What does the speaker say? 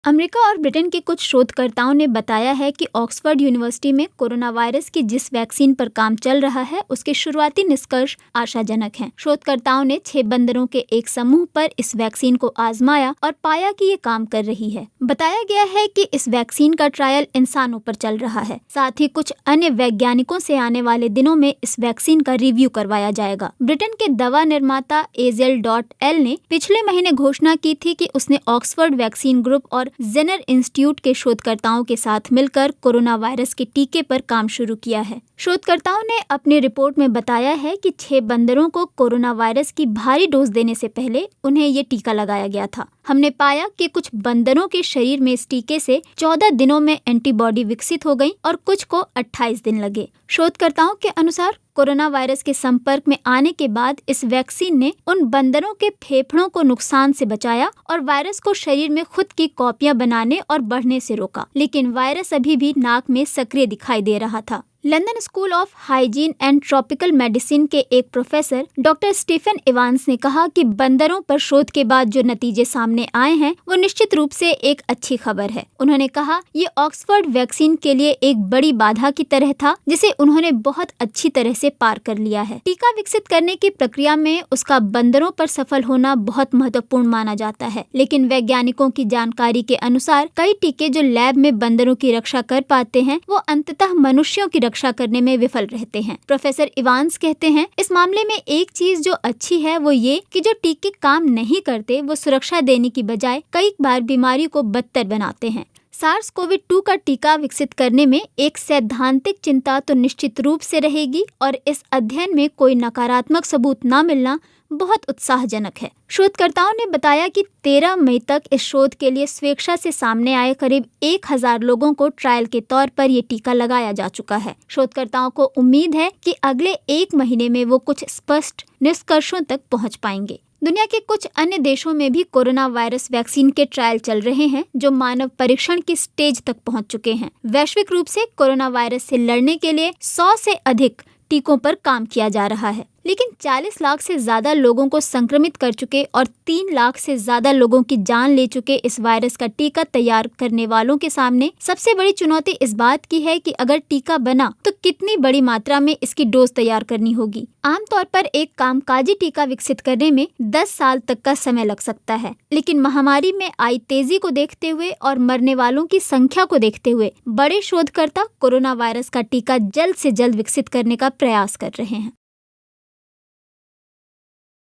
America और Britain के कुछ शोधकर्ताओं ने बताया है कि ऑक्सफोर्ड यूनिवर्सिटी में कोरोना वायरस की जिस वैक्सीन पर काम चल रहा है उसके शुरुआती निष्कर्ष आशाजनक हैं। शोधकर्ताओं ने 6 बंदरों के एक समूह पर इस वैक्सीन को आजमाया और पाया कि ये काम कर रही है। बताया गया है कि इस वैक्सीन का ट्रायल इंसानों पर चल रहा है। साथ ही कुछ अन्य वैज्ञानिकों से आने वाले दिनों में इस वैक्सीन का रिव्यू करवाया जाएगा। ब्रिटेन के दवा निर्माता AZL.L ने पिछले महीने घोषणा की थी कि उसने ऑक्सफोर्ड वैक्सीन ग्रुप और जेनर इंस्टीट्यूट के शोधकर्ताओं के साथ मिलकर कोरोना वायरस के टीके पर काम शुरू किया है। शोधकर्ताओं ने अपनी रिपोर्ट में बताया है कि 6 बंदरों को कोरोना वायरस की भारी डोज देने से पहले उन्हें ये टीका लगाया गया था। हमने पाया कि कुछ बंदरों के शरीर में इस टीके से 14 दिनों में एंटीबॉडी विकसित हो गई और कुछ को 28 दिन लगे। शोधकर्ताओं के अनुसार कोरोना वायरस के संपर्क में आने के बाद इस वैक्सीन ने उन बंदरों के फेफड़ों को नुकसान से बचाया और वायरस को शरीर में खुद की कॉपियां बनाने और बढ़ने से रोका, लेकिन वायरस अभी भी नाक में सक्रिय दिखाई दे रहा था। London school of hygiene and tropical medicine के एक प्रोफेसर डॉक्टर स्टीफन इवांस ने कहा कि बंदरों पर शोध के बाद जो नतीजे सामने आए हैं वो निश्चित रूप से एक अच्छी खबर है। उन्होंने कहा, ये ऑक्सफोर्ड वैक्सीन के लिए एक बड़ी बाधा की तरह था जिसे उन्होंने बहुत अच्छी तरह से पार कर लिया है। टीका विकसित करने की प्रक्रिया में उसका बंदरों पर सफल होना बहुत महत्वपूर्ण माना जाता है, लेकिन वैज्ञानिकों की जानकारी के अनुसार कई टीके जो लैब में बंदरों की रक्षा कर पाते हैं वो अंततः मनुष्यों की रक्षा करने में विफल रहते हैं। प्रोफेसर इवांस कहते हैं, इस मामले में एक चीज जो अच्छी है वो ये कि जो टीके काम नहीं करते वो सुरक्षा देने की बजाय कई बार बीमारी को बदतर बनाते हैं। SARS-CoV-2 का टीका विकसित करने में एक सैद्धांतिक चिंता तो निश्चित रूप से रहेगी और इस अध्ययन में कोई नकारात्मक सबूत न मिलना बहुत उत्साहजनक है। शोधकर्ताओं ने बताया कि 13 मई तक इस शोध के लिए स्वेच्छा से सामने आए करीब 1000 लोगों को ट्रायल के तौर पर ये टीका लगाया जा चुका है। शोधकर्ताओं को उम्मीद है कि अगले 1 महीने में वो कुछ स्पष्ट निष्कर्षों तक पहुंच पाएंगे। दुनिया के कुछ अन्य देशों में भी कोरोना वायरस वैक्सीन के ट्रायल चल रहे हैं जो मानव परीक्षण की स्टेज तक पहुंच चुके हैं। वैश्विक रूप से कोरोना वायरस से लड़ने के लिए 100 से अधिक टीकों पर काम किया जा रहा है, लेकिन 40 लाख से ज्यादा लोगों को संक्रमित कर चुके और 3 लाख से ज्यादा लोगों की जान ले चुके इस वायरस का टीका तैयार करने वालों के सामने सबसे बड़ी चुनौती इस बात की है कि अगर टीका बना तो कितनी बड़ी मात्रा में इसकी डोज तैयार करनी होगी। आमतौर पर एक कामकाजी टीका विकसित करने में 10 साल तक का समय लग सकता है, लेकिन महामारी में आई तेजी को देखते हुए और मरने वालों की संख्या को देखते हुए बड़े शोधकर्ता कोरोना वायरस का टीका जल्द से जल्द विकसित करने का प्रयास कर रहे हैं।